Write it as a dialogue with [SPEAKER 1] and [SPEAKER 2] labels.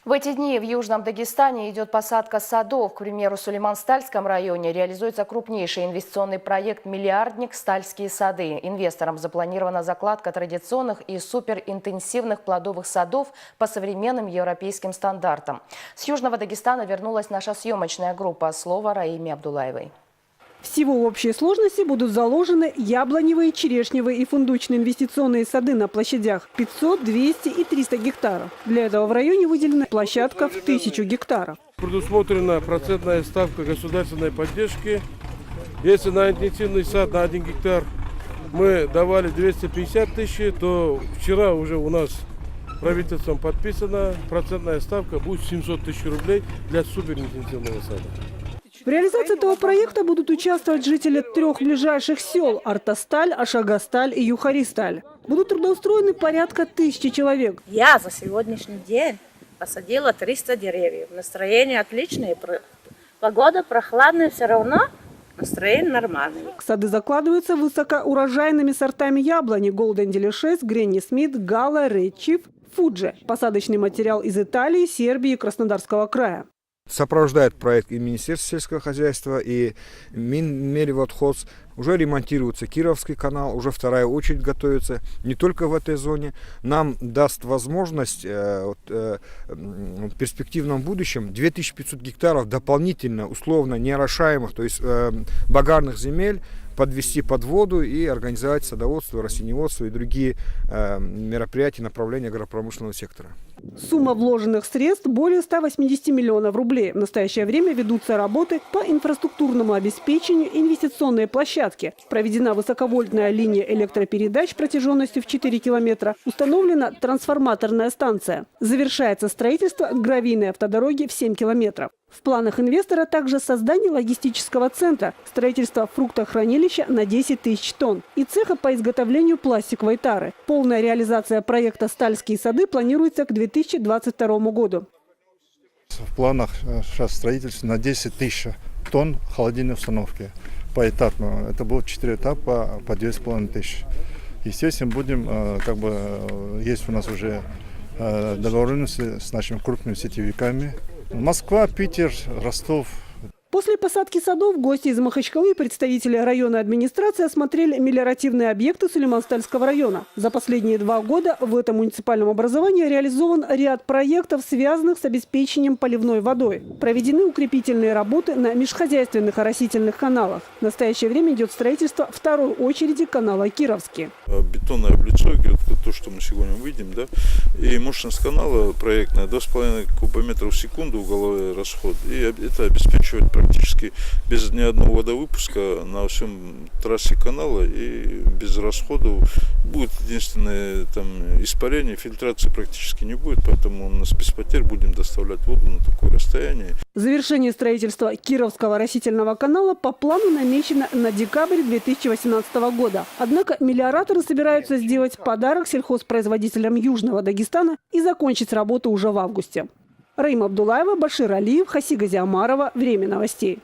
[SPEAKER 1] В эти дни в Южном Дагестане идет посадка садов. К примеру, в Сулейман-Стальском районе реализуется крупнейший инвестиционный проект «Миллиардник. Стальские сады». Инвесторам запланирована закладка традиционных и суперинтенсивных плодовых садов по современным европейским стандартам. С Южного Дагестана вернулась наша съемочная группа. Слово Раиме Абдулаевой.
[SPEAKER 2] Всего в общей сложности будут заложены яблоневые, черешневые и фундучные инвестиционные сады на площадях 500, 200 и 300 гектаров. Для этого в районе выделена площадка в 1000 гектаров.
[SPEAKER 3] Предусмотрена процентная ставка государственной поддержки. Если на интенсивный сад на 1 гектар мы давали 250 тысяч, то вчера уже у нас правительством подписана процентная ставка будет 700 тысяч рублей для суперинтенсивного сада.
[SPEAKER 2] В реализации этого проекта будут участвовать жители 3 ближайших сел – Артасталь, Ашагасталь и Юхаристаль. Будут трудоустроены порядка 1000 человек.
[SPEAKER 4] Я за сегодняшний день посадила 300 деревьев. Настроение отличное, погода прохладная, все равно настроение нормальное.
[SPEAKER 2] Сады закладываются высокоурожайными сортами яблони – Golden Delicious, Granny Smith, Gala, Red Chief, Fuji. Посадочный материал из Италии, Сербии и Краснодарского края.
[SPEAKER 5] Сопровождает проект и Министерство сельского хозяйства, и Минмереводхоз. Уже ремонтируется Кировский канал, уже вторая очередь готовится, не только в этой зоне. Нам даст возможность в перспективном будущем 2500 гектаров дополнительно, условно неорошаемых, то есть багарных земель, подвести под воду и организовать садоводство, растениеводство и другие мероприятия направления агропромышленного сектора.
[SPEAKER 2] Сумма вложенных средств более 180 миллионов рублей. В настоящее время ведутся работы по инфраструктурному обеспечению инвестиционной площадки. Проведена высоковольтная линия электропередач протяженностью в 4 километра. Установлена трансформаторная станция. Завершается строительство гравийной автодороги в 7 километров. В планах инвестора также создание логистического центра, строительство фруктохранилища на 10 тысяч тонн и цеха по изготовлению пластиковой тары. Полная реализация проекта «Стальские сады» планируется к 2022 году.
[SPEAKER 6] В планах сейчас строительство на 10 тысяч тонн холодильной установки поэтапно. Это будет 4 этапа по 2500. Естественно, будем, есть у нас уже договоренности с нашими крупными сетевиками. Москва, Питер, Ростов.
[SPEAKER 2] После посадки садов гости из Махачкалы и представители районной администрации осмотрели мелиоративные объекты Сулейман-Стальского района. За последние 2 года в этом муниципальном образовании реализован ряд проектов, связанных с обеспечением поливной водой. Проведены укрепительные работы на межхозяйственных оросительных каналах. В настоящее время идет строительство второй очереди канала Кировский.
[SPEAKER 7] Бетонная облицовка, то, что мы сегодня увидим, да, и мощность канала проектная 2,5 кубометров в секунду уголовой расход. И это обеспечивает практически без ни одного водовыпуска на всем трассе канала и без расходов. Будет единственное испарение, фильтрации практически не будет, поэтому у нас без потерь будем доставлять воду на такое расстояние.
[SPEAKER 2] Завершение строительства Кировского оросительного канала по плану намечено на декабрь 2018 года. Однако мелиораторы собираются сделать подарок сельхозпроизводителям Южного Дагестана и закончить работу уже в августе. Раима Абдулаева, Башир Алиев, Хасига Зиамарова. Время новостей.